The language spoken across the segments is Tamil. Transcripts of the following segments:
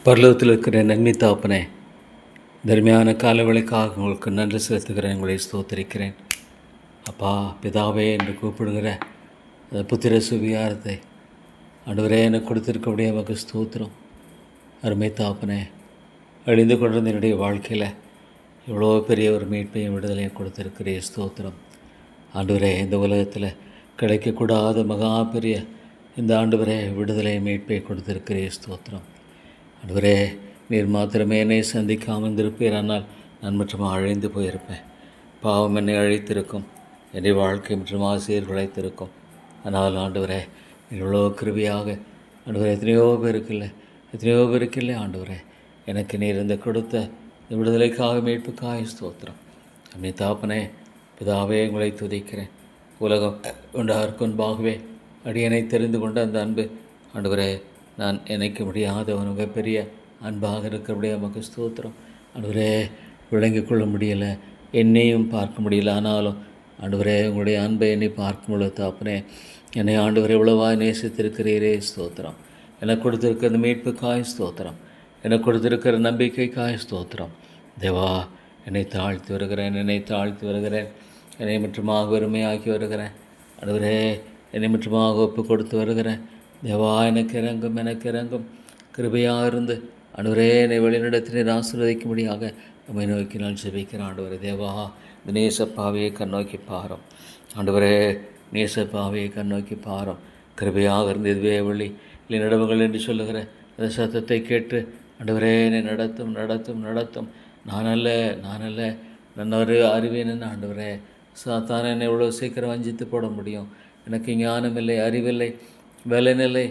பரலோகத்தில் இருக்கிற நன்மை தாப்பனே, தர்மையான காலவளைக்காக உங்களுக்கு நன்றி செலுத்துகிறேன். உங்களை ஸ்தோத்தரிக்கிறேன். அப்பா பிதாவே என்று கூப்பிடுகிற அந்த புத்திர சுவிகாரத்தை ஆண்டவரே எனக்கு கொடுத்திருக்கக்கூடிய நமக்கு ஸ்தோத்திரம். அருமை தாப்பனே, அழிந்து கொண்டிருந்த என்னுடைய வாழ்க்கையில் இவ்வளோ பெரிய ஒரு மீட்பையும் விடுதலையும் கொடுத்திருக்கிற ஸ்தோத்திரம். ஆண்டவரே, இந்த உலகத்தில் கிடைக்கக்கூடாத மகா பெரிய இந்த ஆண்டவரே விடுதலை மீட்பை கொடுத்திருக்கிற ஸ்தோத்திரம். ஆண்டவரே, நீர் மாத்திரமே என்னை சந்திக்காமல் இருந்திருப்பீர், ஆனால் நான் மற்றும் அழிந்து போயிருப்பேன். பாவம் என்னை அழைத்திருக்கும், என்னுடைய வாழ்க்கை மற்றும் ஆசிரியர் அழைத்திருக்கும். ஆனால் ஆண்டவரே, இவ்வளோ கிருபியாக ஆண்டவரே எத்தனையோ பேருக்கில்லை ஆண்டவரே, எனக்கு நீர் இந்த கொடுத்த இந்த விடுதலைக்காக மீட்புக்காக ஸ்தோத்திரம். அன்னை தாப்பனே, பிதாவே உங்களை துதிக்கிறேன். உலகம் கொண்டார்கொன்பாகவே அடியனை தெரிந்து கொண்ட அந்த அன்பு ஆண்டவரே, நான் நினைக்க முடியாத ஒரு மிகப்பெரிய அன்பாக இருக்கிறபடியே நமக்கு ஸ்தோத்திரம். ஆண்டவரே, விளங்கிக் கொள்ள முடியலை, என்னையும் பார்க்க முடியல. ஆனாலும் ஆண்டவரே, உங்களுடைய அன்பை என்னை பார்க்கும் பொழுது தாப்பனே, என்னை ஆண்டவரே இவ்வளவாய் நேசித்திருக்கிறீரே ஸ்தோத்திரம். எனக்கு கொடுத்திருக்கிற அந்த மீட்புக்காய் ஸ்தோத்திரம், எனக்கு கொடுத்திருக்கிற நம்பிக்கைக்காய் ஸ்தோத்திரம். தேவா, என்னை தாழ்த்தி வருகிறேன், என்னை மற்றுமாக வெறுமையாக்கி வருகிறேன். ஆண்டவரே, என்னை மற்றுமாக ஒப்பு கொடுத்து வருகிறேன். தேவா, எனக்கு இறங்கும் கிருபையாக இருந்து ஆண்டவரே என்னை வழிநடத்தினர் ஆசீர்வதிக்கும்படியாக நம்மை நோக்கி நான் ஜெபிக்கிறேன். ஆண்டவரே, தேவா, இந்த நேசப்பாவையை கண்ணோக்கி பாரும். ஆண்டவரே, நேசப்பாவையை கண்ணோக்கி பாரும். கிருபையாக இருந்து இதுவே வழி இல்லை நடவுகள் என்று சொல்லுகிற அந்த சத்தத்தை கேட்டு ஆண்டவரே என்னை நடத்தும். நான் அல்ல நான் ஒரு அறிவேன். ஆண்டவரே, சாத்தான என்னை இவ்வளோ சீக்கிரம் வஞ்சித்து போட முடியும். எனக்கு ஞானமில்லை, அறிவில்லை, வேலைநிலை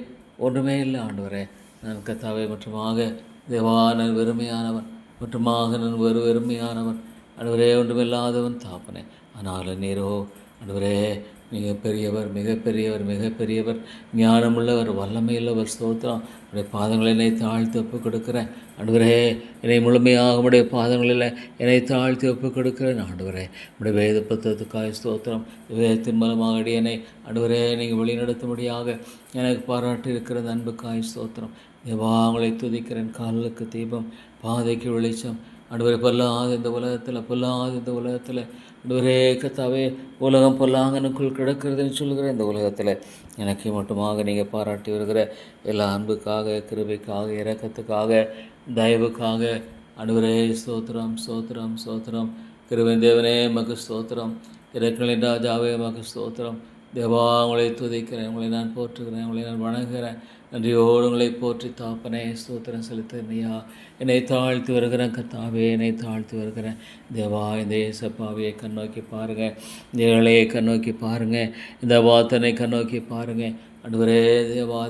ஒன்றுமே இல்லை. ஆண்டவரே, நான் கத்தாவை மற்றுமாக தேவான வெறுமையானவன், மற்றுமாக நான் வெறுமையானவன். ஆண்டவரே, ஒன்றுமில்லாதவன் தாப்பனே. ஆனாலும் நீரோ ஆண்டவரே மிகப்பெரியவர், ஞானமுள்ளவர், வல்லமையுள்ளவர். ஸ்தோத்திரம். உடைய பாதங்களை என்னை தாழ்த்தி ஒப்புக் கொடுக்கிறேன். ஆண்டவரே, என்னை முழுமையாக உடைய பாதங்களில் என்னை தாழ்த்தி ஒப்புக் கொடுக்கிறேன். ஆண்டவரே, உடைய வேத புத்தகத்துக்காய் ஸ்தோத்திரம். வேதத்தின் மூலமாக அடியனை ஆண்டவரே நீங்கள் வழிநடத்தும்படியாக எனக்கு பாராட்டி இருக்கிற அன்புக்காய் ஸ்தோத்திரம். தேவா, உங்களை துதிக்கிறேன். காலுக்கு தீபம், பாதைக்கு வெளிச்சம். ஆண்டவரே, பொல்லாத இந்த உலகத்தில் ஆண்டவரே கத்தாவே, உலகம் பொல்லாங்கனுக்குள் கிடக்கிறதுன்னு சொல்லுகிற இந்த உலகத்தில் எனக்கு மட்டுமாக நீங்கள் பாராட்டி வருகிற எல்லா அன்புக்காக, கிருபைக்காக, இரக்கத்துக்காக, தயவுக்காக ஆண்டவரே ஸ்தோத்திரம். கிருபை தேவனே மக்கு ஸ்தோத்திரம். இரக்கங்களின் ராஜாவே மக்கு ஸ்தோத்திரம். தேவா, உங்களை துதிக்கிறேன், உங்களை நான் போற்றுகிறேன், உங்களை நான் வணங்குகிறேன். நன்றியோடு உங்களை போற்றி தாப்பனே ஸ்தோத்திரம் செலுத்துறையா. என்னை தாழ்த்தி வருகிறேன் கத்தாவே, என்னை தாழ்த்தி வருகிறேன். தேவா, இந்த ஏசப்பாவையை கண்ணோக்கி பாருங்கள், இந்த ஏழையை கண்ணோக்கி பாருங்கள், இந்த வாத்தனை கண்ணோக்கி பாருங்கள். ஆண்டவரே, தேவா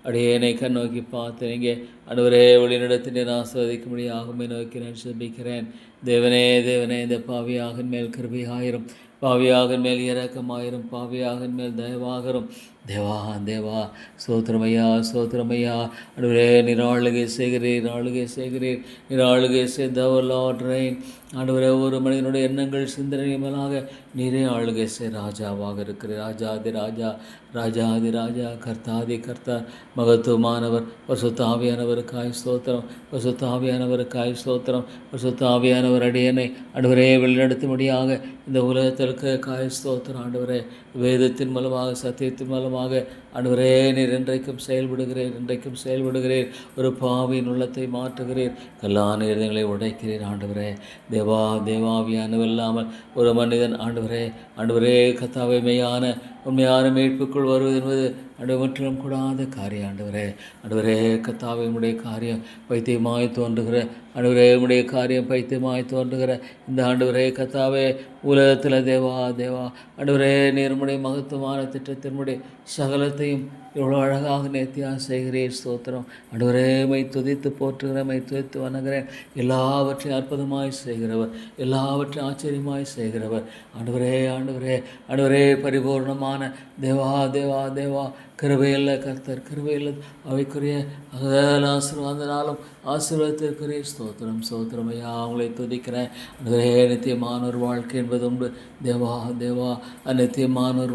அடியேனை கண்ணோக்கி பார்த்துறீங்க. ஆண்டவரே, வழிநடத்தினேன் ஆஸ்வதிக்கும்படியாகுமே நோக்கி நான் செபிக்கிறேன். தேவனே, இந்த பாவியாகன் மேல் கிருபையாயிரும், பாவியாகன் மேல் இரக்கமாயிரும், பாவியாகன் மேல் தயவாகரும். தேவா ஸ்தோத்திரமையா. ஆண்டவரே, நீர் ஆளுகை செய்கிறீர், நீர் ஆளுகை செய்தவர் லார்ட் ரெயின். ஆண்டவரே, ஒரு மனிதனுடைய எண்ணங்கள் சிந்தனை மேலாக நீரே ஆளுகை செய் ராஜாவாக இருக்கிறீர். ராஜாதி ராஜா, கர்த்தாதி கர்த்தா, மகத்துவமானவர், பரிசுத்தாவியானவருக்காய் ஸ்தோத்திரம். பரிசுத்தாவியானவர் அடியனை ஆண்டவரே வழிநடத்தும்படியாக இந்த உலகத்திற்கு காய் ஸ்தோத்திரம். ஆண்டவரே, வேதத்தின் மூலமாக, சத்தியத்தின் மூலமாக ஆண்டவரே நீர் இன்றைக்கும் செயல்படுகிறீர். ஒரு பாவியின் உள்ளத்தை மாற்றுகிறீர், கல்லான இருதயங்களை உடைக்கிறீர். ஆண்டவரே, தேவாவியானவர் இல்லாமல் ஒரு மனிதன் ஆண்டவரே கத்தாவை உண்மையான மீட்புக்குள் வருவது என்பது முற்றிலும் கூடாத காரியம். ஆண்டவரே கத்தாவை உடைய காரியம் பைத்தியமாய் தோன்றுகிற இந்த ஆண்டவரே கத்தாவே உலகத்தில் தேவா ஆண்டவரே, நீர்முடைய மகத்துவமான திட்டத்தினுடைய சகலத்தையும் எவ்வளோ அழகாக நேர்த்தியாக செய்கிறேன். ஸ்தோத்திரம். ஆண்டவரே, மை துதித்து போற்றுகிறேன், மை துதித்து வணங்குகிறேன். எல்லாவற்றையும் அற்புதமாய் செய்கிறவர், எல்லாவற்றையும் ஆச்சரியமாய் செய்கிறவர். ஆண்டவரே பரிபூர்ணமான தேவா கிருபையில்லை கர்த்தர், கிருபையில்லை அவைக்குரிய ஆசீர்வாதனாலும் ஆசீர்வாதத்திற்குரிய ஸ்தோத்திரம். ஐயா, அவங்களை துதிக்கிறேன். ஆண்டவரே, நித்தியமான ஒரு வாழ்க்கை என்பது உண்டு. தேவா அநித்தியமான ஒரு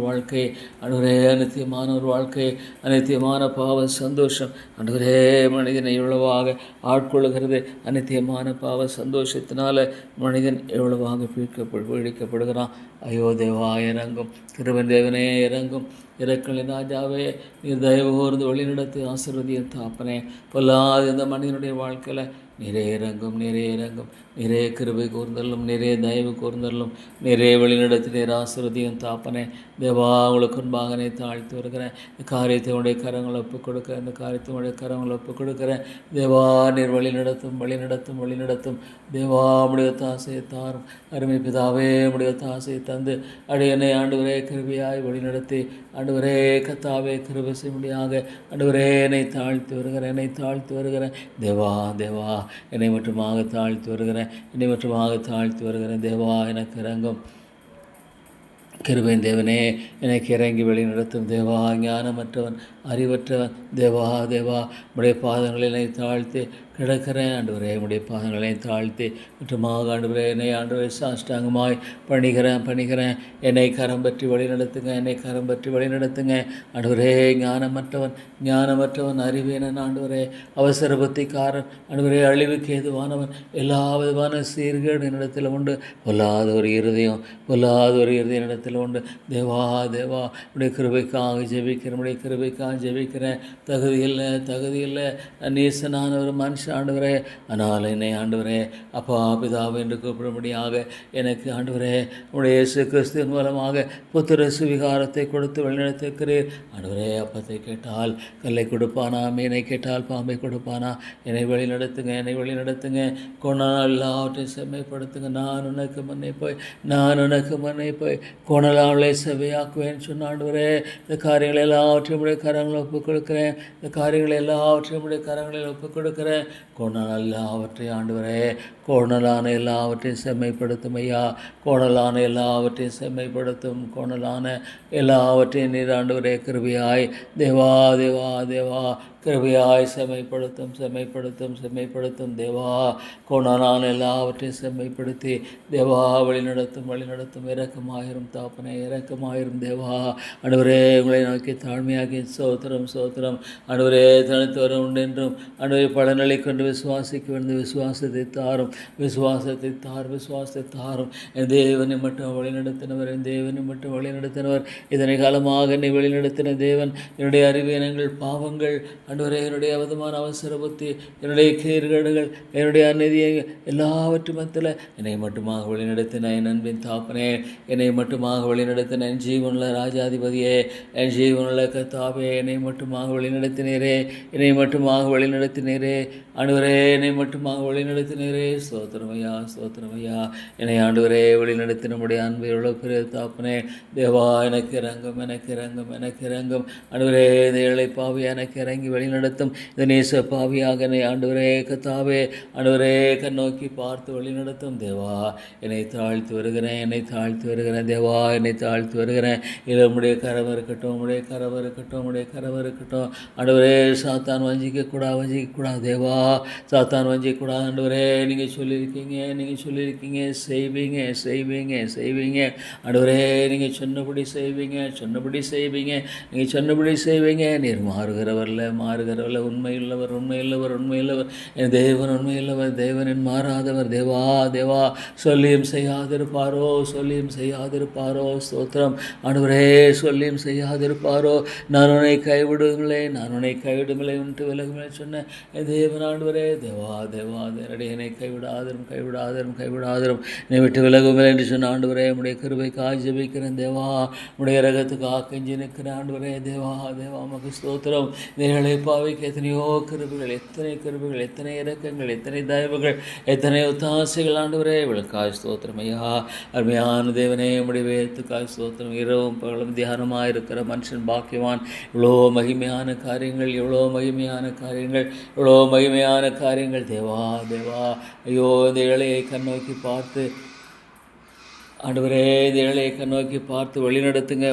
வாழ்க்கை. ஆண்டவரே, அநித்தியமான ஒரு வாழ்க்கை, அநித்தியமான பாவ சந்தோஷம் ஆண்டவரே மனிதனை எவ்வளவாக ஆட்கொள்ளுகிறது. அநித்தியமான பாவ சந்தோஷத்தினால மனிதன் எவ்வளவாக பீடிக்கப்படுகிறான். ஐயோ தேவா இறங்கும், கிருபையின் தேவனே இறங்கும், இறக்கலின் ராஜாவே நீர் தயவு கூர்ந்து வழிநடத்தி ஆசீர்வதியும் தாப்பனே. பொல்லாத இந்த மனிதனுடைய வாழ்க்கையில் நிறைய இறங்கும், நிறைய இறங்கும், நிறைய கிருபை கூர்ந்தல்லும், நிறைய தயவு கூர்ந்தல்லும், நிறைய வழிநடத்தி நீர் ஆசீர்வதியும் தாப்பனே. தேவா உங்களுக்கு முன்பாக நீ தாழ்த்தி வருகிறேன். இந்த காரியத்தை உடைய கரங்களை ஒப்புக் கொடுக்கிறேன், இந்த காரியத்தை உடைய கரங்களை ஒப்புக் கொடுக்கிறேன். தேவா நீர் வழி நடத்தும், வழி நடத்தும், வழி நடத்தும். தேவா முடிய தாசையை தாரும். அருமை பிதாவே முடிய தாசையை தந்து அடியனை ஆண்டவரே கிருபையாய் வழி நடத்தி ஆண்டவரே கத்தாவே கிருபை செய்யும்படியாக ஆண்டவரே என்னை தாழ்த்தி வருகிறேன், என்னை தாழ்த்தி வருகிறேன். தேவா தேவா என்னை மட்டுமாக தாழ்த்தி வருகிறேன், என்னை மட்டுமாக தாழ்த்தி வருகிறேன். தேவா எனக்கு இறங்கும், கிருபையின் தேவனே எனக்கு இறங்கி வழி நடத்தும். தேவா ஞானமற்றவன், அறிவற்றவன், தேவா தேவா உடைய பாதங்களை தாழ்த்தி கிடக்கிறேன். ஆண்டவரே உடைய பாதங்களை தாழ்த்தி முற்றமாக ஆண்டவரே என்னை ஆண்டவரே சாஷ்டாங்கமாய் பணிகிறேன். என்னை கரம் பற்றி வழி நடத்துங்க, என்னை கரம் பற்றி வழி நடத்துங்க. ஆண்டவரே ஞானமற்றவன் அறிவீனன் ஆண்டவரே, அவசர புத்திக்காரன் ஆண்டவரே, அழிவுக்கு ஏதுவானவன், எல்லா விதமான சீர்கேடு என்னிடத்தில் உண்டு. பொல்லாத ஒரு இருதயம் என்னிடத்தில் உண்டு. தேவா தேவா உடைய கிருபைக்காக ஜெபிக்கிறேன், உடைய கிருபைக்காக ஜெபிக்கிறேன். தகுதியில்லை நீசனான ஒரு மனுஷன் ஆண்டவரே, ஆனால் என்னை ஆண்டவரே அப்பா பிதாவை என்று கூப்பிடும்படியாக எனக்கு ஆண்டவரே உடைய இயேசு கிறிஸ்துவின் மூலமாக புத்திர சுவிகாரத்தை கொடுத்து வழிநடத்திருக்கிறீர். ஆண்டவரே அப்பத்தை கேட்டால் கல்லை கொடுப்பானா, மீனை கேட்டால் பாம்பை கொடுப்பானா? என்னை வழி நடத்துங்க. கொணால் எல்லாவற்றையும் செம்மைப்படுத்துங்க. நான் உனக்கு மன்னை போய் கொணலாவளை செவ்வையாக்குவேன் சொன்ன ஆண்டவரே, இந்த காரியங்கள் எல்லாவற்றையும் உடைய கரங்களை ஒப்புக் கொடுக்கிறேன். இந்த காரியங்கள் எல்லாவற்றையும் உடைய கரங்களில் ஒப்புக் கொடுக்கிறேன். கோணல் எல்லாவற்றையும் ஆண்டவரே, கோணலான எல்லாவற்றையும் செம்மைப்படுத்தும் ஐயா, கோணலான எல்லாவற்றையும் செம்மைப்படுத்தும், கோணலான எல்லாவற்றையும் நீர் ஆண்டவரே கிருபையாய் தேவா தேவா தேவா கிருபையாய் செம்மைப்படுத்தும் தேவா. கோணலான எல்லாவற்றையும் செம்மைப்படுத்தி தேவா வழி நடத்தும். இரக்கமாயிரும் தாப்பனே, இரக்கமாயிரும் தேவா. ஆண்டவரே உங்களை நோக்கி தாழ்மையாகி சோத்திரம் ஆண்டவரே தனித்து வர உண்டென்றும் ஆண்டவரே பலனலை கொண்டு விசுவாசிக்க வேண்டும். விசுவாசத்தை தாரும். என் தேவனை மட்டும் வழிநடத்தினவர், இதனை காலமாக என்னை வழிநடத்தின தேவன். என்னுடைய அறிவீனங்கள், பாவங்கள் ஆண்டவரே, என்னுடைய அவதமான அவசர புத்தி, என்னுடைய கீழ்கேடுகள், என்னுடைய அநீதியங்கள் எல்லாவற்று மத்தியில் என்னை மட்டுமாக வழிநடத்தின என் அன்பின் தாப்பனே, என்னை மட்டுமாக வழிநடத்தின என் ஜீவனுள்ள ராஜாதிபதியே, என் ஜீவனுள்ள கத்தாவே, என்னை மட்டுமாக வழிநடத்தினீரே ஆண்டவரே, என்னை மட்டுமாக வழிநடத்தினீரே. ஸ்தோத்திரமையா என்னை ஆண்டவரே வழிநடத்தி நம்முடைய அன்பை எவ்வளோ பெரிய தாப்பனே. தேவா எனக்கு இறங்கும் ஆண்டவரே, இந்த ஏழை பாவியா எனக்கு இறங்கி வழிநடத்தும். இந்த நேச பாவியாக என்னை ஆண்டவரே கத்தாவே ஆண்டவரே கண்ணோக்கி பார்த்து வழிநடத்தும். தேவா என்னை தாழ்த்தி வருகிறேன் தேவா, என்னை தாழ்த்தி வருகிறேன். இல்லை உம்முடைய கரம் இருக்கட்டும் ஆண்டவரே. சாத்தான் வஞ்சிக்கக்கூடாது தேவா, சாத்தான் வஞ்சிக்கக்கூடாது ஆண்டவரே. நீங்கள் சொல்லியிருக்கீங்க செய்வீங்க ஆண்டவரே. நீங்கள் சொன்னபடி செய்வீங்க. நீர் மாறுகிறவர்ல உண்மையுள்ளவர். என் தேவன் உண்மையுள்ளவர், தேவனின் மாறாதவர். தேவா சொல்லியும் செய்யாதிருப்பாரோ. ஸ்தோத்திரம் ஆண்டவரே, சொல்லியும் செய்யாதிருப்பாரோ. நான் உன்னை கைவிடுங்களே உன்ட்டு விலகுமே சொன்ன என் தேவன் ஆண்டவரே. தேவா என்னை கைவிடாதரும் என்னை விட்டு விலகுமே என்று சொன்ன ஆண்டவரே, உடைய கிருபைக்காக ஜெபிக்கிறேன் தேவா. உடைய ரகத்துக்காக கெஞ்சி நிற்கிறேன் ஆண்டவரே. தேவா உமக்கு ஸ்தோத்திரம். இந்த பாவைக்கு எத்தனையோ கிருபைகள், எத்தனை இரக்கங்கள், எத்தனை தயவுகள், எத்தனை ஒத்தாசைகள் ஆண்டவரே. விளக்காய் ஸ்தோத்திரம் ஐயா. அருமையான தேவனே, உடைய வேதத்துக்காய் ஸ்தோத்திரம். இரவும் பகலும் தியானமாக இருக்கிற மனுஷன் பாக்கியவான். இவ்வளோ மகிமையான காரியங்கள் தேவா. ஐயோ இந்த ஏழையை கண்ணோக்கி பார்த்து ஆண்டவரே, இந்த ஏழையை கண்ணோக்கி பார்த்து வழி நடத்துங்க.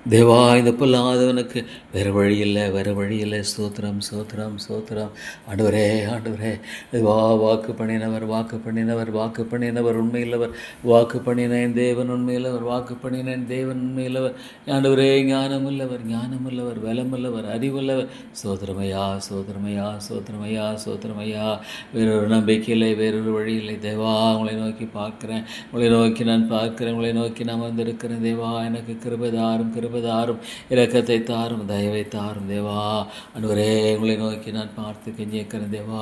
தேவா, இந்த பொல்லாதவனுக்கு வேறு வழி இல்லை, வேறு வழி இல்லை. ஸ்தோத்திரம், ஸ்தோத்திரம், ஸ்தோத்திரம். ஆண்டவரே, ஆண்டவரே, தேவா, வாக்கு பண்ணினவர், வாக்கு பண்ணினவர், வாக்கு பண்ணினவர் உண்மையில்லவர், வாக்கு பண்ணினேன் தேவன் உண்மையில்லவர், வாக்கு பண்ணினேன் தேவன் உண்மையில்லவர். ஆண்டவரே, ஞானமுள்ளவர், ஞானமுள்ளவர், பலமுள்ளவர், அறிவுள்ளவர். ஸ்தோத்திரமையா, ஸ்தோத்திரமையா, ஸ்தோத்திரமையா, ஸ்தோத்திரமையா. வேறொரு நம்பிக்கை இல்லை, வேறொரு வழி இல்லை. தேவா, உங்களை நோக்கி பார்க்கிறேன், உங்களை நோக்கி நான் பார்க்கிறேன், உங்களை நோக்கி நான் வந்திருக்கிறேன். தேவா, எனக்கு கிருபைதாரும், கிருபைதாரும், இரக்கத்தை தாரும், தயவை தாரும். தேவா, ஆண்டவரே, உங்களை நோக்கி நான் பார்த்து கெஞ்சிக்கிறேன். தேவா,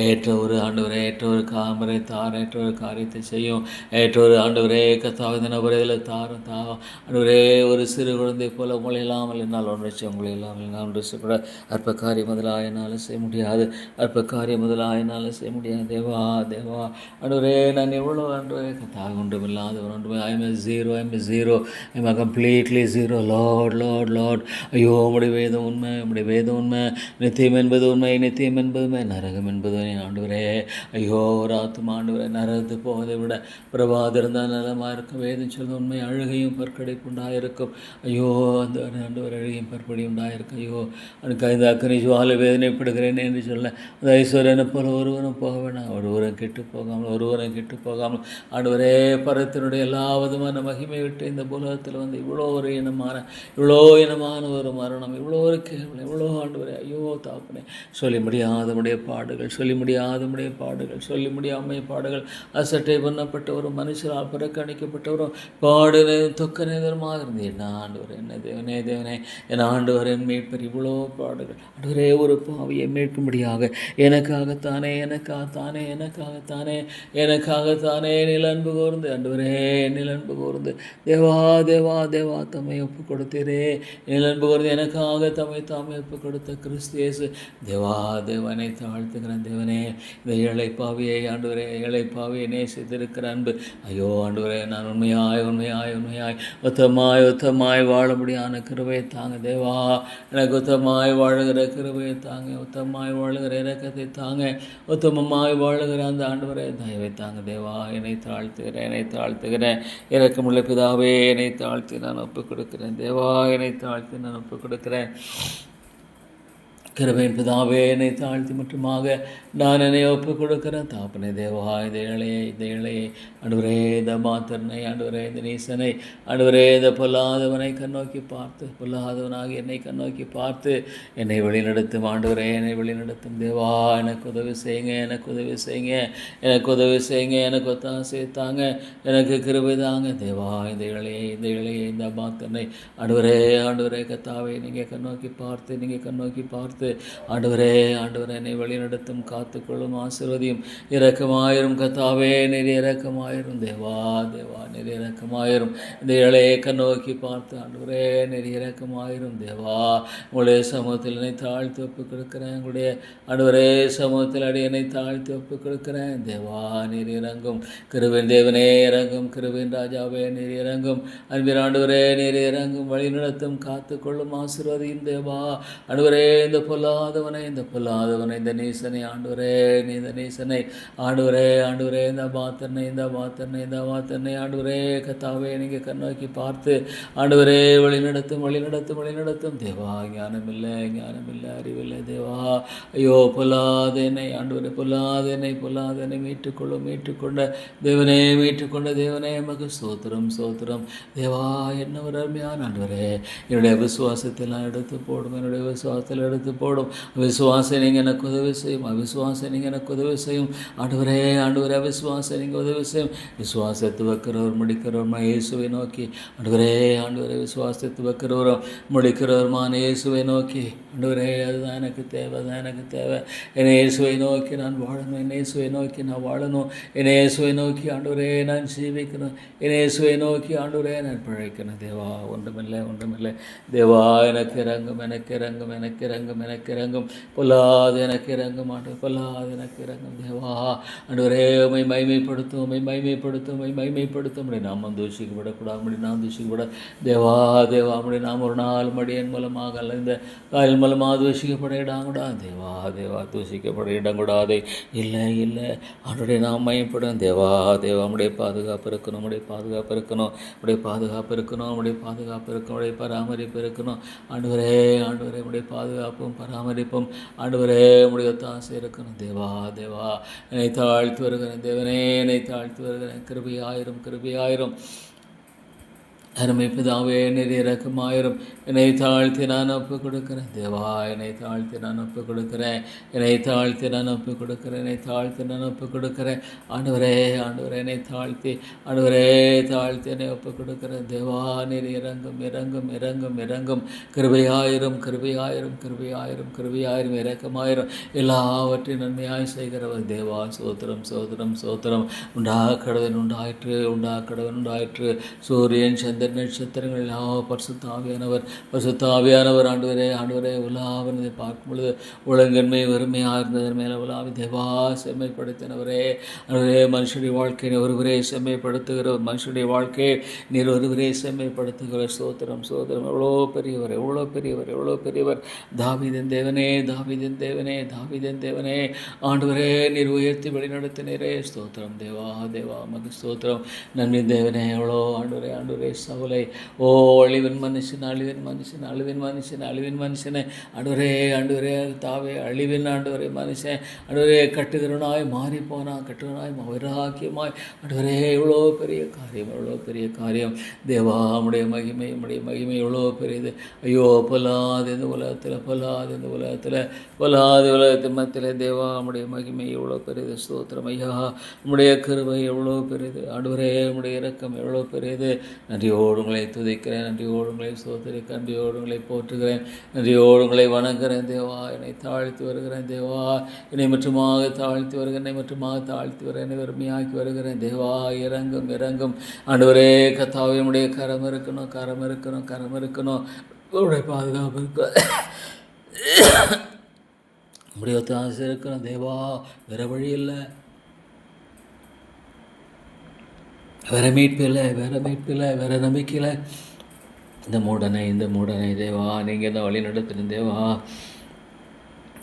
ஏற்ற ஒரு ஆண்டவரே, ஏற்ற ஒரு காமரை தார், ஏற்ற ஒரு காரியத்தை செய்யும், ஏற்ற ஒரு ஆண்டவரே கத்தாவது நபரையில் தாரும் ஆண்டவரே. ஒரு சிறு குழந்தை போல உங்களை இல்லாமல் என்னால் ஒன்றை உங்களை இல்லாமல் நான் ஒன்று கூட அற்ப காரியம் முதலாயினாலும் செய்ய முடியாது, அற்ப காரியம் முதலாயினாலும் செய்ய முடியாது. தேவா, தேவா, ஆண்டவரே, நான் எவ்வளோ ஆண்டவரே கத்தாக ஒன்றும் இல்லாதவன், ஒன்றுமே I am zero, I am zero, I am completely zero. Lord, Lord, Lord. ஐயோ, உம்முடைய வேதம் உண்மை, உம்முடைய வேதம் உண்மை, நித்தியம் என்பது உண்மை, நித்தியம் என்பதுமே, நரகம் என்பது ஆண்டவரே. ஐயோ, ஒரு ஆத்துமா ஆண்டவரே நரகத்து போவதை விட பிரபாதம் இருந்தால் நலமாக இருக்கும். வேதம் சொல்ல உண்மை, அழுகையும் பற்கடைப்பு உண்டாயிருக்கும். ஐயோ, அந்த ஆண்டவர் அழுகையும் பற்படி உண்டாயிருக்கும். ஐயோ, எனக்கு இந்த அக்கறை ஜுவாலை வேதனைப்படுகிறேன் என்று சொல்ல அந்த ஐஸ்வர்யனை போல ஒருவரும் போக வேணாம், ஒருவரும் கெட்டு போகாமல், ஒருவரும் கெட்டு போகாமல் ஆண்டவரே பரத்தினுடைய எல்லா விதமான மகிமை விட்டு இந்த உலகத்தில் வந்து இவ்வளோ ஒரு இனமான ஒரு மரணம், இவ்வளோ ஒரு கேவலம், இவ்வளோ ஆண்டவரே. ஐயோ தாப்பனே, சொல்லி முடியாதமுடைய பாடுகள், சொல்லி முடியாதமுடைய பாடுகள், சொல்லி முடியாமைய பாடுகள், அசட்டை பண்ணப்பட்ட ஒரு மனுஷரால் புறக்கணிக்கப்பட்டவரும் பாடுனே தொக்க நேதரமாக இருந்து என்ன ஆண்டவர், என்ன தேவனே, தேவனே, என் ஆண்டவர், என் மீட்பர், இவ்வளோ பாடுகள் ஆண்டவரே. ஒரு பாவியை மீட்கும்படியாக எனக்காகத்தானே, எனக்காகத்தானே, எனக்காகத்தானே, எனக்காகத்தானே நிலன்பு கூர்ந்து ஆண்டவரே, நிலன்பு கூர்ந்து தேவா, தேவா, தேவா, தம்மை ஒப்பு கொடுத்தீரே. நிலன்பு கூர்ந்து எனக்காக தம்மை தாமே ஒப்பு கொடுத்த கிறிஸ்து இயேசு. தேவா, தேவனை தாழ்த்துகிறேன். தேவனே, இந்த ஏழை பாவியை ஆண்டவரே, ஏழை பாவியை நேசித்திருக்கிற அன்பு, ஐயோ ஆண்டவரே, நான் உண்மையாய், உண்மையாய், உண்மையாய், ஒத்தமாய், ஒத்தமாய் வாழ முடியாத கிருபையை தாங்க. தேவா, எனக்கு ஒத்தமாய் வாழுகிற கிருபையை தாங்க, ஒத்தமாய் வாழுகிற இரக்கத்தை தாங்க, உத்தமமாய் வாழுகிற அந்த ஆண்டவரே தயவை தாங்க. தேவா, என்னை தாழ்த்துகிறேன், என்னை தாழ்த்துகிறேன். இரக்கமுள்ள பிதாவே, என்னை தாழ்த்தி நான் ஒப்புக் கொடுக்கிறேன். தேவா, என்னை தாழ்த்தி நான் ஒப்புக் கொடுக்கிறேன். கிருபையின் பிதாவே, என்னை தாழ்த்தி மட்டுமாக நான் என்னை ஒப்புக் கொடுக்கிறேன். தாப்பனே, தேவா, இந்த இளையை ஆண்டவரே, இந்த மாத்தரனை ஆண்டவரே, இந்த நீசனை ஆண்டவரே, இந்த பொல்லாதவனை கண்ணோக்கி பார்த்து, பொல்லாதவனாக என்னை கண்ணோக்கி பார்த்து என்னை வழிநடத்தும் ஆண்டவரே, என்னை வழிநடத்தும். தேவா, எனக்கு உதவி செய்யுங்க, எனக்கு உதவி செய்யுங்க, எனக்கு உதவி செய்யுங்க, எனக்கு ஒத்தாசை தாங்க, எனக்கு கிருபை தாங்க. தேவா, இந்த இளையை இந்த மாத்தரனை ஆண்டவரே, ஆண்டவரே கத்தாவை நீங்கள் கண்ணோக்கி பார்த்து, நீங்கள் கண்ணோக்கி பார்த்து ஆண்டவரே, ஆண்டவரே, என்னை வழிநடத்தும், காத்துக்கொள்ளும், ஆசீர்வதியும், இரக்கமாயிரும் கத்தாவே, நீர் இரக்கமாயிரும். தேவா, தேவா, நீர் இரக்கமாயிரும். இந்த இளையை கண்ணோக்கி பார்த்து ஆண்டவரே, நீர் இரக்கமாயிரும். தேவா, உங்களுடைய சமூகத்தில் என்னை தாழ்த்தி ஒப்புக் கொடுக்கிறேன். உங்களுடைய ஆண்டவரே சமூகத்தில் என்னை தாழ்த்தி ஒப்புக் கொடுக்கிறேன். தேவா, நீர் இறங்கும். கிருபையின் தேவனே இறங்கும், கிருபையின் ராஜாவே நீர் இறங்கும். அன்பின் ஆண்டவரே நீர் இறங்கும், வழிநடத்தும், காத்துக்கொள்ளும், ஆசீர்வதியும். தேவா, ஆண்டவரே, இந்த பொல்லாதவனை, இந்த பொல்லாதவனை, இந்த நீசனை ஆண்டவரே, நீ இந்த நீசனை ஆண்டவரே, ஆண்டவரே, இந்த மாத்தனை, இந்த மாத்தனை, இந்த மாத்தனை ஆண்டவரே கத்தாவே, நீங்கள் கண்ணோக்கி பார்த்து ஆண்டவரே வழிநடத்தும், வழிநடத்தும், வழிநடத்தும். தேவா, ஞானமில்லை, ஞானமில்லை, அறிவில்லை. தேவா, ஐயோ, பொல்லாத என்னை ஆண்டவரே, பொல்லாத என்னை, பொல்லாத என்னை மீட்டுக்கொள்ளும், மீட்டுக்கொண்ட தேவனே, மீட்டுக்கொண்ட தேவனே, எமக்கு ஸ்தோத்திரம், ஸ்தோத்திரம். தேவா, என்ன ஒரு அருமையான ஆண்டவரே, என்னுடைய விசுவாசத்தில் நான் எடுத்து போடும், என்னுடைய விசுவாசத்தில் எடுத்து போடும். விசுவாசம் நீங்கள் எனக்கு உதவி செய்யும், அவிசுவாசம் நீங்கள் எனக்கு உதவி செய்யும். ஆண்டவரே, ஆண்டவரே, அவிசுவாசம் நீங்கள் உதவி செய்யும். விசுவாசத்தை வைக்கிறவர் முடிக்கிறவருமா இயேசுவை நோக்கி ஆண்டவரே, ஆண்டவரே, விசுவாசத்தை வைக்கிறவரும் முடிக்கிறவருமான இயேசுவை நோக்கி ஆண்டவரே, அதுதான் எனக்கு தேவை, அதுதான் எனக்கு தேவை. என்னை இயேசுவை நோக்கி நான் வாழணும், என்னை இயேசுவை நோக்கி நான் வாழணும், என்னை இயேசுவை நோக்கி ஆண்டவரே நான் ஜீவிக்கணும், என்னை இயேசுவை நோக்கி ஆண்டவரே நான் பிழைக்கணும். தேவா, ஒன்றுமில்லை, ஒன்றுமில்லை. தேவா, எனக்கு இறங்கும், எனக்கு இறங்கும், எனக்கு இறங்கும், எனக்கு இறங்கும். பொல்லாது எனக்கு இறங்கும் ஆண்டவர், பொல்லாது எனக்கு இறங்கும். தேவா, ஆண்டவரே, உம்மை மகிமைப்படுத்தும், உம்மை மகிமைப்படுத்தும், உம்மை மகிமைப்படுத்தும். உம்முடைய நாமம் தூஷிக்கப்படக்கூடாது, உம்முடைய நாமம் தூஷிக்கப்பட. தேவா, தேவா, உம்முடைய நாம் ஒரு நாள் மடியன் மூலமாக அல்ல இந்த காலில் மூலமாக தூஷிக்கப்பட இடம் கூடாது தேவா. தேவா தூஷிக்கப்பட இடம் கூடாது. இல்லை இல்லை அவனுடைய நாம் மையப்படும் தேவா. தேவா உடைய பாதுகாப்பு இருக்கணும், உடைய பாதுகாப்பு இருக்கணும், உடைய பாதுகாப்பு இருக்கணும், உடைய பாதுகாப்பு இருக்கணும், உடைய பராமரிப்பு இருக்கணும். ஆண்டவரே ஆண்டவரே உடைய பாதுகாப்பும் பராமரிப்பும் ஆண்டவரே உடைய ஒத்தாசை இருக்கணும் தேவா. தேவா என்னை தாழ்த்தி வருகிறேன் தேவனே, என்னை தாழ்த்தி வருகிறேன். கிருபையாயிரும் கிருபையாயிரும். அருமை பிதாவே நீர் இரக்கமாயிரும். என்னை தாழ்த்தி நான் ஒப்பு கொடுக்கிறேன் தேவா. என்னை தாழ்த்தி நான் ஒப்பு கொடுக்கிறேன், என்னை தாழ்த்தி நான் ஒப்பு கொடுக்கிறேன், என்னை தாழ்த்தி நான் ஒப்பு கொடுக்கிறேன். ஆண்டவரே ஆண்டவரே என்னை தாழ்த்தி ஆண்டவரே தாழ்த்தி என்னை ஒப்பு கொடுக்கிறேன் தேவா. நீர் இறங்கும் இறங்கும் இறங்கும் இறங்கும். கிருபையாயிரும் கிருபையாயிரும் கிருபையாயிரும் கிருபையாயிரும் இரக்கமாயிரும். எல்லாவற்றையும் நன்மையாய் செய்கிறவர் தேவா. சோத்திரம் சோத்திரம் சோத்திரம். கடவன் உண்டாயிற்று, கடவன் உண்டாயிற்று. சூரியன் சந்திரன் நட்சத்திரங்கள் பரிசுத்த ஆவியானவர் பரிசுத்த ஆவியானவர் ஆண்டவரே ஆண்டவரே உலாவினதை பார்க்கும் பொழுது உலகன்மை வறுமையாக இருந்ததன் மேலே உலாவி தேவா செம்மைப்படுத்தினவரே. ஆண்டவரே மனுஷனுடைய வாழ்க்கையை ஒருவரே செம்மைப்படுத்துகிறவர், மனுஷனுடைய வாழ்க்கையை நீர் ஒருவரே செம்மைப்படுத்துகிறவர். சோத்திரம் சோத்திரம். எவ்வளோ பெரியவர் எவ்வளோ பெரியவர் எவ்வளோ பெரியவர். தாவீதின் தேவனே தாவீதின் தேவனே தாவீதின் தேவனே ஆண்டவரே நீர் உயர்த்தி வழிநடத்தினரே. ஸ்தோத்திரம் தேவா தேவா மகு ஸ்தோத்திரம். நன்மை தேவனே எவ்வளோ ஆண்டவரே ஆண்டவரே சவுலை ஓ அழிவின் மனுஷன் அழிவின் மனுஷன் அழிவின் மனுஷன் அழிவின் மனுஷனை ஆண்டவரே ஆண்டவரே தாவே அழிவின் ஆண்டவரே மனுஷன் ஆண்டவரே கட்டுகிறனாய் மாறி போனான், கட்டுகிறனாய் வைராக்கியமாய் ஆண்டவரே எவ்வளோ பெரிய காரியம் எவ்வளோ பெரிய காரியம் தேவா. உடைய மகிமை உடைய மகிமை எவ்வளோ பெரியது. ஐயோ பொல்லாது இந்த உலகத்தில் பொல்லாது இந்த உலகத்தில் பொல்லாது உலகத்தின் மத்தியில் தேவா உடைய மகிமை எவ்வளோ பெரியது. ஸ்தோத்திரம் ஐயா. உடைய கிருபை எவ்வளோ பெரியது ஆண்டவரே. உடைய இரக்கம் எவ்வளோ பெரியது. நன்றியோடு உங்களை துதிக்கிறேன், நன்றியோடு உங்களை சோதரிக்கிறேன், நன்றியோடு உங்களை போற்றுகிறேன், நன்றியோடு உங்களை வணங்குகிறேன் தேவா. என்னை தாழ்த்தி வருகிறேன் தேவா. என்னை மட்டுமாக தாழ்த்தி வருகிறேன், என்னை மட்டுமாக தாழ்த்தி வர என்னை வெறுமையாக்கி வருகிறேன் தேவா. இறங்கும் இறங்கும் ஆண்டவரே. கர்த்தாவே உடைய கரம் இருக்கணும் கரம் இருக்கணும் கரம் இருக்கணும். உடைய பாதுகாப்பு இருக்க உடைய ஒத்தாசை இருக்கணும் தேவா. வேறு வழி இல்லை, வேறு மீட்பில்லை, வேறு மீட்பில்லை, வேறு நம்பிக்கையில். இந்த மூடனை தேவா நீங்கள் தான் வழி நடத்தின தேவா.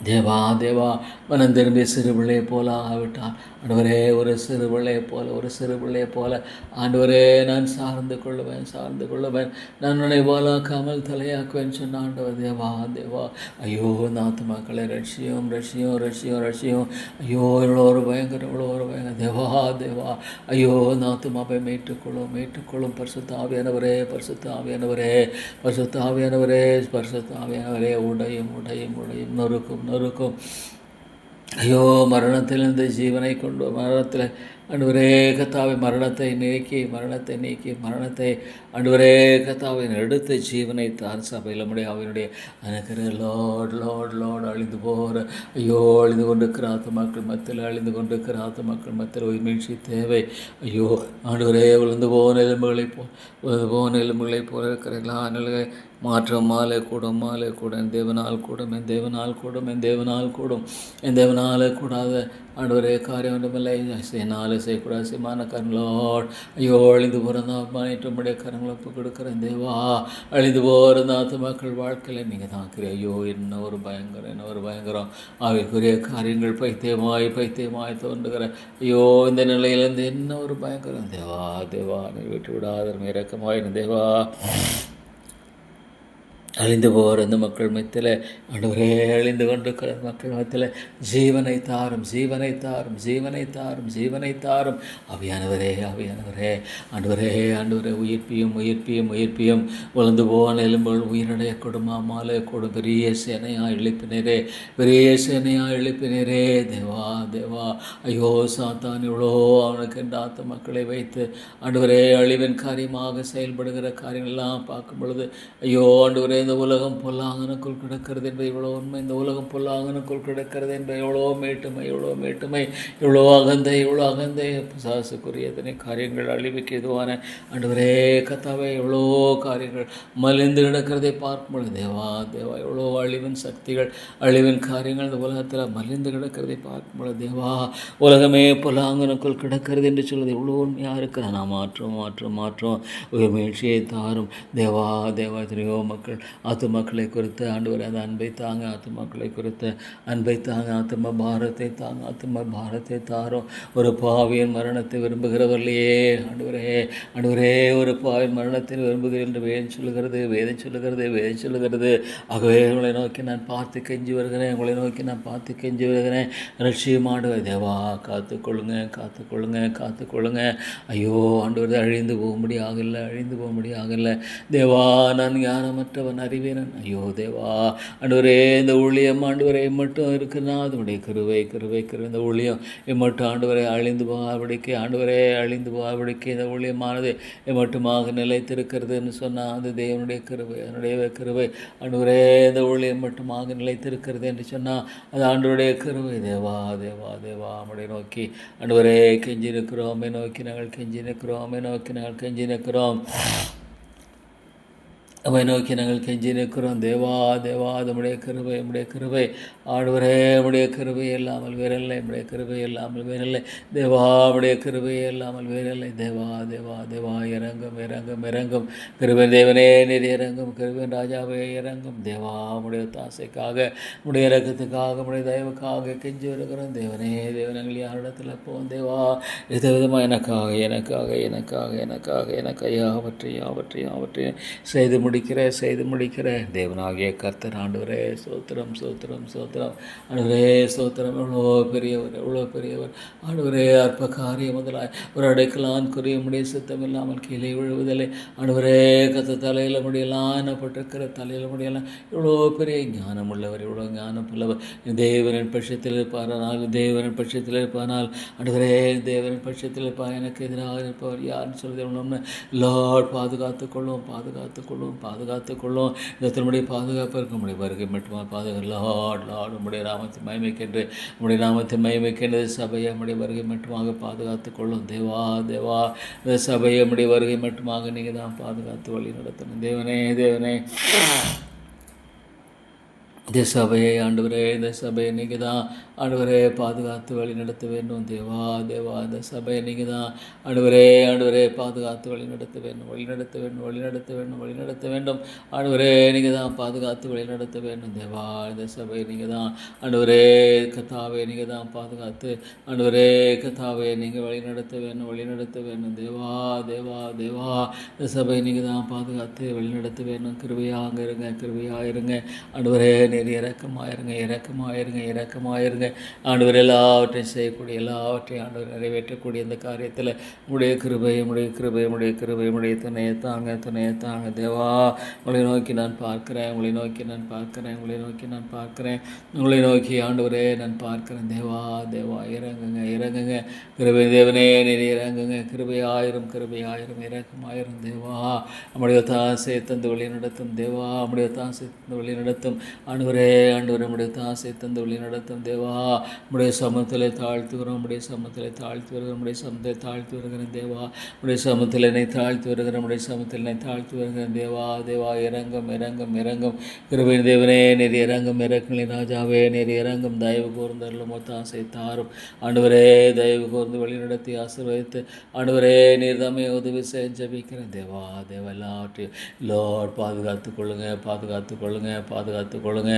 தேவா தேவா மனம் திரும்பி சிறு பிள்ளையை போல ஆகிவிட்டான் ஆண்டவரே. ஒரு சிறு பிள்ளையை போல ஒரு சிறு பிள்ளையை போல ஆண்டவரே நான் சார்ந்து கொள்ளுவேன் நான் உன்னை போலாக்காமல் தலையாக்குவேன் சொன்ன ஆண்டவர் தேவா தேவா. ஐயோ இந்த ஆத்துமாக்களை ரட்சியும் ரட்சியும் ரட்சியும் ரட்சியும். ஐயோ இவ்வளோ ஒரு பயங்கரம் தேவா தேவா. ஐயோ இந்த ஆத்துமாவை மீட்டுக்கொள்ளும் பரிசுத்த ஆவியானவரே பரிசுத்த ஆவியானவரே பரிசுத்த ஆவியானவரே பரிசுத்த ஆவியானவரே. உடையும் உடையும் உடையும் நொறுக்கும் நொறுக்கும். ஐயோ மரணத்திலிருந்து ஜீவனை கொண்டு மரணத்தில் ஆண்டவரே கர்த்தாவே மரணத்தை நீக்கி மரணத்தை ஆண்டவரே கர்த்தாவை எடுத்த ஜீவனை தான் சபையில் நம்முடைய அவனுடைய அனுக்கிற லோட் லோட் லோட் அழிந்து போகிற ஐயோ அழிந்து கொண்டிருக்கிற ஆத்துமாக்கள் மத்தியில் அழிந்து கொண்டிருக்கிற ஆத்துமாக்கள் மத்தியில் ஒரு மீழ்ச்சி தேவை. ஐயோ ஆண்டவரே விழுந்து போன எலும்புகளை போல இருக்கிற எல்லா நிலையை மாற்றம் மாலை கூடும் என் தேவனால் கூடும் என் தேவனால் கூடும் என் தேவனால் கூடும் என் தேவனால் கூடாத ஆண்டவரே காரியம் ஒன்றுமில்லை. என்னால் செய்யக்கூடாது சிமான கரங்களோடு ஐயோ அழிந்து போகிறதா மானிட்டும்படிய கரங்களை ஒப்பு கொடுக்குறேன் தேவா. அழிந்து போகிறதா மக்கள் வாழ்க்கையில் நீங்கள் தான் இருக்கிற. ஐயோ என்ன ஒரு பயங்கரம் அவைக்குரிய காரியங்கள் பைத்தியமாய் தோன்றுகிற ஐயோ இந்த நிலையிலேருந்து என்ன ஒரு பயங்கரம் தேவா தேவா. நீ விட்டு விடாத இறக்கமாயிரும் தேவா. அழிந்து போகிற இந்த மக்கள் மத்தியில் ஆண்டவரே அழிந்து கொண்டிருக்கிற மக்கள் மத்தியில் ஜீவனை தாரும் ஆவியானவரே ஆண்டவரே உயிர்ப்பியும் வளர்ந்து போன எலும்புகள் உயிரடைய கொடுமாமாலே கொடும் பெரிய சேனையாக எழுப்பினரே தேவா தேவா. ஐயோ சாத்தான் இவ்வளோ அவனுக்கு என்ற ஆத்த மக்களை வைத்து ஆண்டவரே அழிவின் காரியமாக செயல்படுகிற காரியங்கள்லாம் பார்க்கும் பொழுது ஐயோ ஆண்டவரே இந்த உலகம் பொல்லாங்கனுக்குள் கிடக்கிறது என்ற இவ்வளோ உண்மை, இந்த உலகம் பொல்லாங்கனுக்குள் கிடக்கிறது என்ற எவ்வளோ மேட்டுமை இவ்வளோ அகந்தை பிசாசுக்குரிய எத்தனை காரியங்கள் அழிவுக்கு எதுவான ஆண்டவரே கர்த்தாவே எவ்வளோ காரியங்கள் மலிந்து கிடக்கிறதை பார்க்கும்பொழுது தேவா தேவா எவ்வளோ அழிவின் சக்திகள் அழிவின் காரியங்கள் இந்த உலகத்தில் மலிந்து கிடக்கிறதை பார்க்கும்பொழுது தேவா உலகமே பொல்லாங்கனுக்குள் கிடக்கிறது என்று சொல்வது எவ்வளோ உண்மையாக இருக்குது. நான் மாற்றோம் ஒரு மீழ்ச்சியை தாரும் தேவா தேவா. எத்தனையோ மக்கள் ஆத்துமாக்களை குறித்து ஆண்டவரே அந்த அன்பை தாங்க, ஆத்துமாக்களை குறித்து அன்பை தாங்க, ஆத்தும பாரத்தை தாங்க, ஆத்தும பாரத்தை தாரும். ஒரு பாவியின் மரணத்தை விரும்புகிறவர்களையே ஆண்டவரே ஒரு பாவியின் மரணத்தை விரும்புகிறேன் என்று வேதம் சொல்லுகிறது, வேதம் சொல்லுகிறது, வேதம் சொல்லுகிறது. ஆகவே உங்களை நோக்கி நான் பார்த்து கெஞ்சி வருகிறேன், உங்களை நோக்கி நான் பார்த்து கெஞ்சி வருகிறேன். ரட்சியமாடுவ தேவா, காத்துக்கொள்ளுங்க, காத்துக்கொள்ளுங்க, காத்துக்கொள்ளுங்க. ஐயோ ஆண்டவரே, அழிந்து போகும்படி ஆகலை, அழிந்து போகும்படி ஆகலை தேவா. நான் ஞானமற்றவன், அறிவேனன். ஐயோ தேவா, ஆண்டவரே இந்த ஊழியம் ஆண்டவரை மட்டும் இருக்குன்னா அதனுடைய கிருபை கிருபை கிருபை. இந்த ஊழியம் எம்மட்டும் ஆண்டவரை அழிந்து போகாபடிக்கு, ஆண்டவரே அழிந்து போகாபடிக்கு இந்த ஊழியமானது எம்மட்டுமாக நிலைத்திருக்கிறதுன்னு சொன்னால் அது தேவனுடைய கிருபை, அதனுடைய கிருபை. ஆண்டவரே இந்த ஊழியம் மட்டுமாக நிலைத்திருக்கிறது என்று சொன்னால் அது ஆண்டவருடைய கிருபை. தேவா தேவா தேவா, நம்முடைய நோக்கி ஆண்டவரே கெஞ்சி நிற்கிறோம், நோக்கி நாங்கள் கெஞ்சி நிற்கிறோம், நோக்கி நாங்கள் கெஞ்சி நிற்கிறோம், நம்மை நோக்கி நாங்கள் கெஞ்சி நிற்கிறோம். தேவா தேவா, நம்முடைய கிருபை, நம்முடைய கிருபை ஆண்டவரே, நம்முடைய கிருபை இல்லாமல் வேறில்லை, நம்முடைய கிருபை இல்லாமல் வேறில்லை தேவா, நம்முடைய கிருபை இல்லாமல் வேறில்லை. தேவா தேவா தேவா, இறங்கும் இறங்கும் இறங்கும் கிருபை தேவனே, நீர் இறங்கும், கிருபையின் ராஜாவே இறங்கும். தேவா நம்முடைய தாசைக்காக, நம்முடைய இறக்கத்துக்காக, நம்முடைய தயவுக்காக கெஞ்சி வருகிறோம். தேவனே தேவனங்கள் யாரிடத்தில் போவோம் தேவா, எந்த விதமாக எனக்காக எனக்காக எனக்காக எனக்காக எனக்கு யாவற்றையும் செய்து முடிக்கிற தேவனாகிய கர்த்தர் ஆண்டவரே சோத்திரம் சோத்திரம் சோத்திரம். ஆண்டவரே சோத்திரம். எவ்வளோ பெரியவர் ஆண்டவரே. அற்ப காரியம் முதலாய் ஒரு அடைக்கலான் குறிய முடிய சுத்தம் இல்லாமல் கீழே விழுவதில்லை ஆண்டவரே. கத்த தலையில் முடியலாம் என்னப்பட்டிருக்கிற தலையில் முடியலாம். இவ்வளோ பெரிய ஞானம் உள்ளவர், இவ்வளோ ஞானம் உள்ளவர். தேவனின் பட்சத்தில் இருப்பாரானால், தேவனின் பட்சத்தில் இருப்பானால் ஆண்டவரே, தேவனின் பட்சத்தில் இருப்பார். எனக்கு எதிராக இருப்பவர் யாருன்னு சொல்லுது லார்ட். பாதுகாத்துக்கொள்ளும், பாதுகாத்துக்கொள்ளும், பாதுகாத்துக்கொள்ளும். இந்த திருமுடைய பாதுகாப்பு இருக்க முடியும் வருகை மட்டுமா பாதுகா. லார்ட் லார்ட், நம்முடைய நாமத்தின் மகிமைக்கென்று, நம்முடைய நாமத்தின் மகிமைக்கென்று சபையை நம்முடைய வருகை மட்டுமாக பாதுகாத்துக்கொள்ளும். தேவா தேவா, இந்த சபையை நம்முடைய வருகை மட்டுமாக நீங்கள் தான் பாதுகாத்து வழி நடத்தணும். தேவனே தேவனே, இந்த சபையை ஆண்டவரே, இந்த சபையை நீங்கள் தான் ஆண்டவரே பாதுகாத்து வழி நடத்த வேண்டும். தேவா தேவா, இந்த சபையை நீங்கள் தான் ஆண்டவரே பாதுகாத்து வழி நடத்த வேண்டும், வழி நடத்த வேண்டும், வழி நடத்த வேண்டும், வழி நடத்த வேண்டும். ஆண்டவரே நீங்கள் தான் பாதுகாத்து வழி நடத்த வேண்டும். தேவா இந்த சபையை நீங்கள் தான் ஆண்டவரே கத்தாவை நீங்கள் தான் பாதுகாத்து ஆண்டவரே கத்தாவை நீங்கள் வழி நடத்த வேண்டும், வழி நடத்த வேண்டும். தேவா தேவா தேவா, இந்த சபையை நீங்கள் தான் பாதுகாத்து வழி நடத்த வேண்டும். கிருபையாக இருங்க, கிருபையாக இருங்க ஆண்டவரே. நீர் இரக்கமாயிருங்க, இரக்கமாயிருங்க, இரக்கமாயிருங்க ஆண்டவர். எல்லாவற்றையும் செய்யக்கூடிய, எல்லாவற்றையும் ஆண்டவர் நிறைவேற்றக்கூடிய இந்த காரியத்தில் உடைய கிருபை, உடைய கிருபை, உடைய கிருபை, உடைய துணையை தாங்க, துணையை தாங்க. தேவா உங்களை நோக்கி நான் பார்க்கிறேன், உங்களை நோக்கி நான் பார்க்கிறேன், உங்களை நோக்கி நான் பார்க்கிறேன், உங்களை நோக்கி ஆண்டவரே நான் பார்க்கிறேன். தேவா தேவா, இறங்குங்க, இறங்குங்க கிருபை தேவனே, நீர் இறங்குங்க. கிருபையாயிரம், கிருபையாயிரம், இறக்கமாயிரம். தேவா நம்முடைய தாசை தந்து வழி நடத்தும். தேவா நம்முடைய தாசை தந்து வழி நடத்தும். ஆண்டவரே நம்முடைய தாசை தந்து வழி நடத்தும். தேவா நம்முடைய சமூகத்திலே தாழ்த்துகிறோம், நம்முடைய சமூகத்திலே தாழ்த்தி வருகிறோம், நம்முடைய சமூகத்தை தாழ்த்தி வருகிறேன். தேவா நம்முடைய சமூகத்தில் என்னை தாழ்த்தி வருகிறேன், நம்முடைய சமூகத்தில் என்னை தாழ்த்தி வருகிறேன். தேவா தேவா, இறங்கும் இறங்கும் இறங்கும் கிருபையின் தேவனே, நீர் இறங்கும், இறக்கங்களின் ராஜாவே நீர் இறங்கும். தயவு கூர்ந்தருளும், தாசை தாரும் ஆண்டவரே. தயவு கூர்ந்து வழி நடத்தி ஆசீர்வதித்து ஆண்டவரே நீர் தாமே உதவி செய்ய ஜெபிக்கிறேன். தேவா தேவா, எல்லாவற்றையும் லார்ட் பாதுகாத்துக் கொள்ளுங்க, பாதுகாத்துக் கொள்ளுங்க, பாதுகாத்துக் கொள்ளுங்க.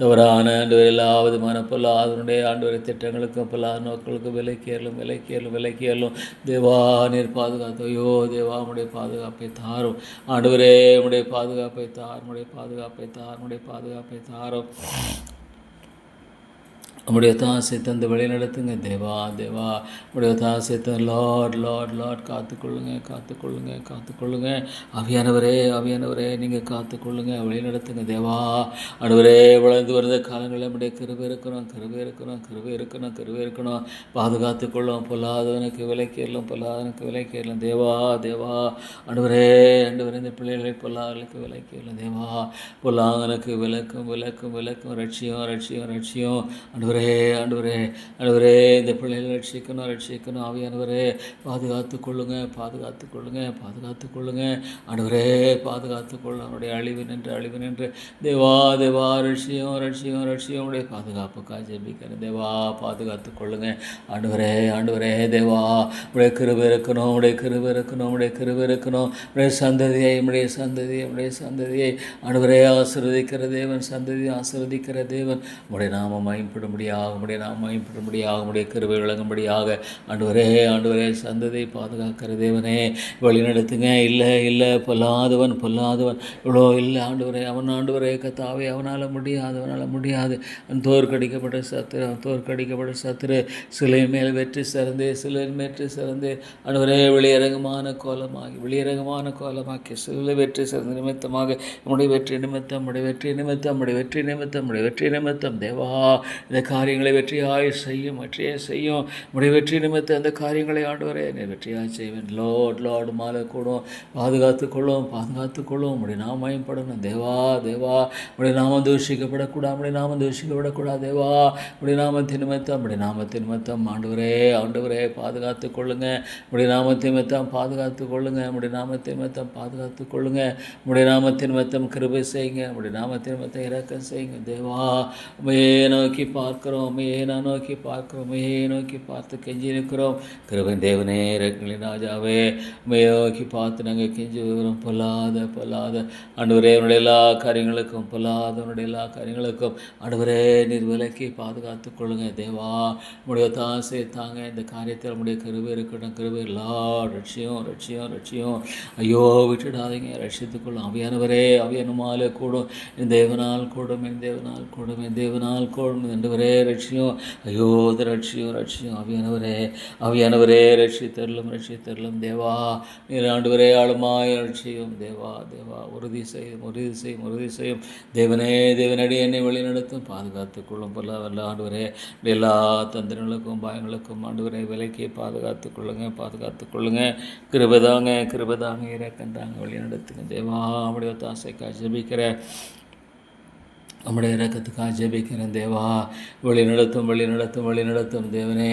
தவறான ஆண்டவர் எல்லா விதமான பொல்லாதனுடைய ஆண்டவரை திட்டங்களுக்கும் பொல்லாத நோக்களுக்கும் விலைக்கேறலும் விலைக்கேறலும் விலைக்கேறலும். தேவா நீர் பாதுகாத்து. ஐயோ தேவா, உடைய பாதுகாப்பை தாரும் ஆண்டவரே, உடைய பாதுகாப்பை தார், உடைய பாதுகாப்பை தார், உடைய பாதுகாப்பை தாரும். நம்முடைய தாசை தந்து வழி நடத்துங்க. தேவா தேவா, நம்முடைய தாசை தந்து லார்ட் லார்ட் லார்ட் காத்துக்கொள்ளுங்க, காத்துக்கொள்ளுங்க, காத்துக்கொள்ளுங்க. ஆவியானவரே, ஆவியானவரே நீங்கள் காத்துக்கொள்ளுங்க, வழி நடத்துங்க. தேவா ஆண்டவரே, வளர்ந்து வருத காலங்களில் நம்முடைய கிருபை இருக்கணும், கிருபை இருக்கணும், கிருபை இருக்கணும், கிருபை இருக்கணும். பாதுகாத்துக்கொள்ளும், பொல்லாதவனுக்கு விலைக்கேறலும், பொல்லாதவனுக்கு விலைக்கேறலும். தேவா தேவா, ஆண்டவரே ஆண்டவரே, இந்த பிள்ளைகளை பொல்லாதவர்களுக்கு விலைக்கேறலும். தேவா பொல்லாதவனுக்கு விளக்கும், விளக்கும், விளக்கும். ரட்சியம், ரட்சியம், ரட்சியம். ஆண்டவரே ஆண்டவரே ஆண்டவரே ஆண்டவரே இந்த பிள்ளைகளை ரட்சிக்கணும் ஆவியானவரே பாதுகாத்து கொள்ளுங்க ஆண்டவரே பாதுகாத்து கொள்ளும். அவருடைய அழிவு நின்று தேவா ரட்சியம் உடைய பாதுகாப்புக்காக ஜெபிக்கிறேன். தேவா பாதுகாத்து கொள்ளுங்க ஆண்டவரே தேவா உடைய கிருபை இருக்கணும் உடைய சந்ததியை ஆண்டவரே ஆசீர்வதிக்கிற தேவன் உடைய நாமம் மகிமைப்படும்படியாக உடைய கிருபை விளங்கும்படியாக ஆண்டவரே சந்ததியை பாதுகாக்கிற தேவனே வழிநடத்துங்க. இல்லை பொல்லாதவன் இவ்வளோ இல்லை ஆண்டவரே, ஆண்டவரே கத்தாவே அவனால் முடியாது தோற்கடிக்கப்பட்ட சத்துரு சிலையின் மேல் வெற்றி சிறந்து ஆண்டவரே வெளியரங்கமான கோலமாக்கி சிலை வெற்றி சிறந்த நிமித்தமாக நம்முடைய வெற்றி நிமித்தம் தேவா இந்த காரியங்களை வெற்றியை செய்யும் நம்முடைய வெற்றி நிமித்தம் அந்த காரியங்களை ஆண்டவரே நீ வெற்றியாக செய்வேன். லோட் மாலை கூடும் பாதுகாத்து கொள்ளும் உடைய நாமம் மகிமைப்படணும். தேவா உடைய நாமம் தூஷிக்கப்படக்கூடாது தேவா உடைய நாமத்தின் நிமித்தம் ஆண்டவரே பாதுகாத்து கொள்ளுங்க. உடைய நாமத்தின் நிமித்தம் பாதுகாத்து கொள்ளுங்க. உடைய நாமத்தின் நிமித்தம் கிருபை செய்யுங்க. உடைய நாமத்தின் நிமித்தம் இரக்கம் செய்யுங்க. தேவா உம்மையே நோக்கி பார்க்கிறோம் பார்த்து கெஞ்சி நிற்கிறோம். கிருபை தேவனே இரக்கங்களின் ராஜாவே உம்மையே நோக்கி பார்த்து நாங்கள் கெஞ்சி வருகிறோம். பொல்லாத ஆண்டவரே அவனுடைய எல்லா காரியங்களுக்கும் ஆண்டவரே நீர் விலக்கி பாதுகாத்து கொள்ளுங்க. தேவா உடைய தாசை தாங்க இந்த காரியத்தில் நம்முடைய கிருபை இருக்கட்டும். கிருபை லார்ட் ரட்சியம் ஐயோ விட்டுடாதீங்க, ரட்சித்துக்கொள்ளும். அவியானுமாலே கூடும் என் தேவனால் கூடும் ஆண்டவரே ரட்சியம். ஐயோ ரட்சியம் அவியானவரே ரட்சித்தருளும் தேவா நீர் ஆண்டவரே ஆளுமாய் ரட்சியும். தேவா உறுதி செய்யும் தேவனடி என்னை வழி நடத்தும் பாதுகாத்துக் கொள்ளும். வல்ல ஆண்டவரே எல்லா தந்திரங்களுக்கும் பயங்களுக்கும் ஆண்டவரே விலைக்கு பாதுகாத்துக் கொள்ளுங்க. கிருபதாங்க இறக்கந்தாங்க வழி நடத்துங்க. தேவா அவருடைய தாசைக்காக ஜெபிக்கிறேன். நம்முடைய இரக்கத்துக்காக ஜெபிக்கிறேன். தேவா வழி நடத்தும் தேவனே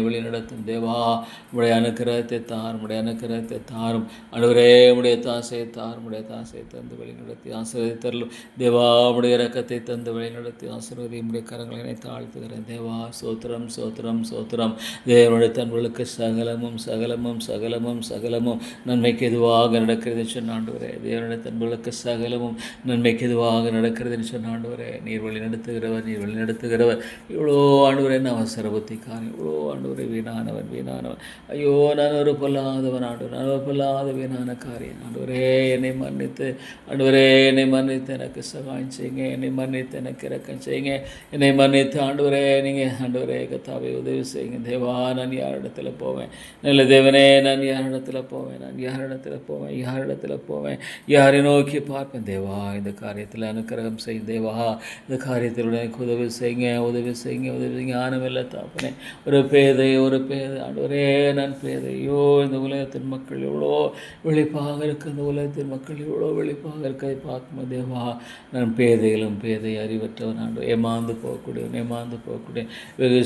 வழி நடத்தும். தேவா உடைய அனுக்கிரகத்தை தாரும் ஆண்டவரே உடைய தாசையை தந்து வழி நடத்தி ஆசீர்வதித்தருளும். தேவா உடைய இரக்கத்தை தந்து வழி நடத்தி ஆசீர்வதி உடைய கரங்களை தாழ்த்துகிறேன். தேவா சோத்திரம் தேவனுடைய தன்களுக்கு சகலமும் நன்மைக்கு எதுவாக நடக்கிறது சொன்ன ஆண்டவரே. தேவனுடைய தன்களுக்கு சகலமும் நன்மைக்கு எதுவாக நடக்கிறது சொன்ன நீர் வழி நடத்துகிறவர் இவ்வளோ ஆண்டவரே நான் அவசர புத்திக்காரன், இவ்வளோ ஆண்டவரை வீணானவன் ஐயோ நான் ஒரு பொல்லாதவன் பொல்லாத வீணான காரியம் ஆண்டவரே என்னை மன்னித்து எனக்கு சகாயம் செய்யுங்க. என்னை மன்னித்து எனக்கு இரக்கம் செய்யுங்க. என்னை மன்னித்து ஆண்டவரே நீங்கள் ஆண்டவரே கத்தாவை உதவி செய்யுங்க. தேவா நான் யாரிடத்துல போவேன்? நல்ல தேவனே நான் யாரிடத்துல போவேன்? யாரை நோக்கி பார்ப்பேன்? தேவா இந்த காரியத்தில் அனுக்கிரகம் செய்யும். தேவா இந்த காரியத்தில் எனக்கு உதவி செய்யுங்க. ஞானமில்லை தாப்பனே, ஒரு பேதை ஆண்டவரே நான் பேதையோ. இந்த உலகத்தின் மக்கள் எவ்வளோ வெளிப்பாக இருக்கு, இருக்கதை பார்க்கும்போது தேவா நான் பேதை அறிவற்றவன் ஆண்டு ஏமாந்து போகக்கூடிய வெகு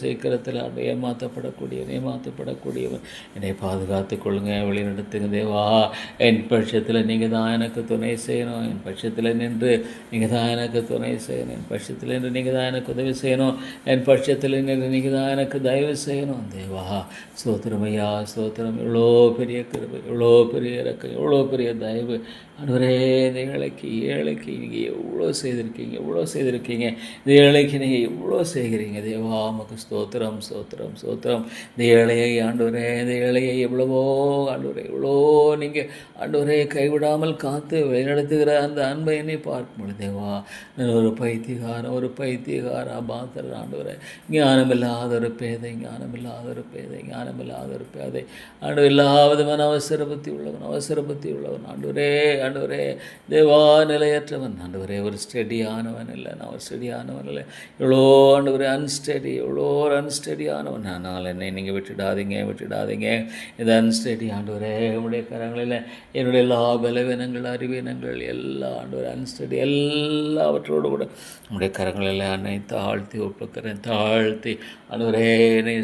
சீக்கிரத்தில் ஆண்டு ஏமாற்றப்படக்கூடியவன் என்னை பாதுகாத்து கொள்ளுங்க. வழி நடத்துங்க. தேவா என் பட்சத்தில் நீங்கள் தான் எனக்கு துணை செய்யணும். என் பட்சத்தில் நின்று நீங்கள் தான் எனக்கு துணை செய்யணும். என் பட்சத்தில் நின்று நீங்கள் தான் எனக்கு உதவி செய்யணும். என் பட்சத்தில் நின்று நீங்கள் தான் எனக்கு தயவு செய்யணும். தேவா ஸ்தோத்திரமையா ஸ்தோத்திரம். எவ்வளோ பெரிய கிருபை, எவ்வளோ பெரிய இறக்கம், எவ்வளோ பெரிய தயவு ஆண்டவரே. இந்த ஏழைக்கு நீங்கள் எவ்வளோ செய்திருக்கீங்க. இந்த ஏழைக்கு நீங்கள் எவ்வளோ செய்கிறீங்க. தேவா உமக்கு ஸ்தோத்திரம். இந்த ஏழையை ஆண்டவரே, இந்த ஏழையை எவ்வளவோ ஆண்டவரே, எவ்வளோ நீங்கள் ஆண்டவரே கைவிடாமல் காத்து வழிநடத்துகிற அந்த அன்பை என்னை பார்க்கும்போது தேவா நான் ஒரு பைத்தியகார பாத்திர ஆண்டவரே, ஞானமில்லாத ஒரு பேதை ஆண்டு எல்லா விதமான அவசர புத்தி உள்ளவன் ஆண்டவரே. ஆண்டவரே தேவா நிலையற்றவன் ஆண்டவரே, ஒரு ஸ்டெடியானவன் இல்லை, நான் ஒரு ஸ்டெடியானவன் இல்லை, எவ்வளோ ஆண்டவரே அன்ஸ்டெடி, எவ்வளோ ஒரு அன்ஸ்டெடியானவன். ஆனால் என்னை நீங்கள் விட்டுடாதீங்க. இந்த அன்ஸ்டெடி ஆண்டவரே உடைய கரங்களில் என்னுடைய எல்லா பலவீனங்கள் அறிவீனங்கள் எல்லா ஆண்டவரே அன்ஸ்டெடி எல்லாவற்றோடு கூட உடைய கரங்களில் என்னை தாழ்த்தி ஒப்புக்கிறேன். தாழ்த்தி ஆண்டவரே என்னை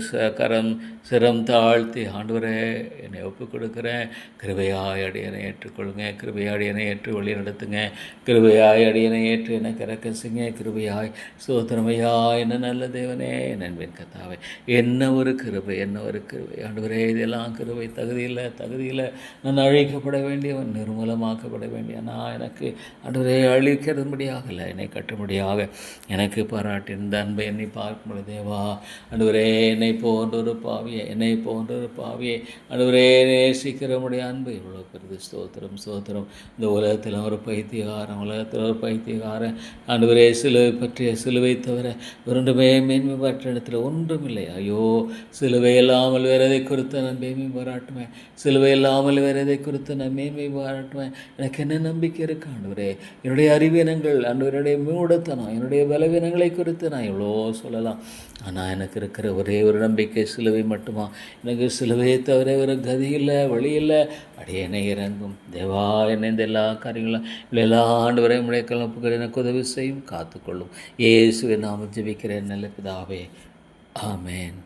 சிரம் தாழ்த்தி ஆண்டவரே என்னை ஒப்பு கொடுக்குறேன். கிருபையாய் அடியனை ஏற்றுக்கொள்ளுங்க, கிருபையாய் அடியனை ஏற்று வழி நடத்துங்க, கிருபையாய் அடியனை ஏற்று என்னை கரக்கசுங்க, கிருபையாய் ஸ்தோத்திரமையா என்ன நல்ல தேவனே நண்பன் கத்தாவே. என்ன ஒரு கிருபை ஆண்டவரே, இதெல்லாம் கிருபை. தகுதியில் நான் அழிக்கப்பட வேண்டியவன், நிர்மூலமாக்கப்பட வேண்டிய நான் எனக்கு ஆண்டவரே அழிக்கிறதுபடியாக இல்லை, என்னை கட்டும்படியாக எனக்கு பாராட்டி இந்த அன்பை என்னை பார்க்கும் பொழுது தேவா ஆண்டவரே என்னை போன்ற ஒரு பாவியை ஆண்டவரே நேசிக்கிறமுடைய அன்பு இவ்வளோ பெருது. ஸ்தோத்திரம். இந்த உலகத்தில் ஒரு பைத்தியகாரன் ஆண்டவரே சிலுவை தவிர ஒன்றுமே மேன்மை பாற்ற இடத்துல ஒன்றுமில்லை. ஐயோ, சிலுவை இல்லாமல் வேறு எதை குறித்து நான் மேன்மை பாராட்டுவேன், சிலுவை இல்லாமல் வேறு எதை குறித்து நான் மேன்மை பாராட்டுவேன். எனக்கு என்ன நம்பிக்கை இருக்கு ஆண்டவரே? என்னுடைய அறிவீனங்கள் ஆண்டவருடைய மூடத்தனம், என்னுடைய பலவீனங்களை குறித்து நான் எவ்வளோ சொல்லலாம். ஆனால் எனக்கு இருக்கிற ஒரே ஒரு நம்பிக்கை சிலுவை மட்டுமா. எனக்கு சிலுவையை தவிர ஒரு கதி இல்லை, வழி இல்லை. அடியேனை இறங்கும் தேவா, என்னை இந்த எல்லா காரியங்களும் எல்லா ஆண்டவரை உடைய கலப்புகள் எனக்கு உதவி செய்யும், காத்துக்கொள்ளும். இயேசுவின் நாமத்தில் ஜெபிக்கிறேன் நல்ல பிதாவே, ஆமென்.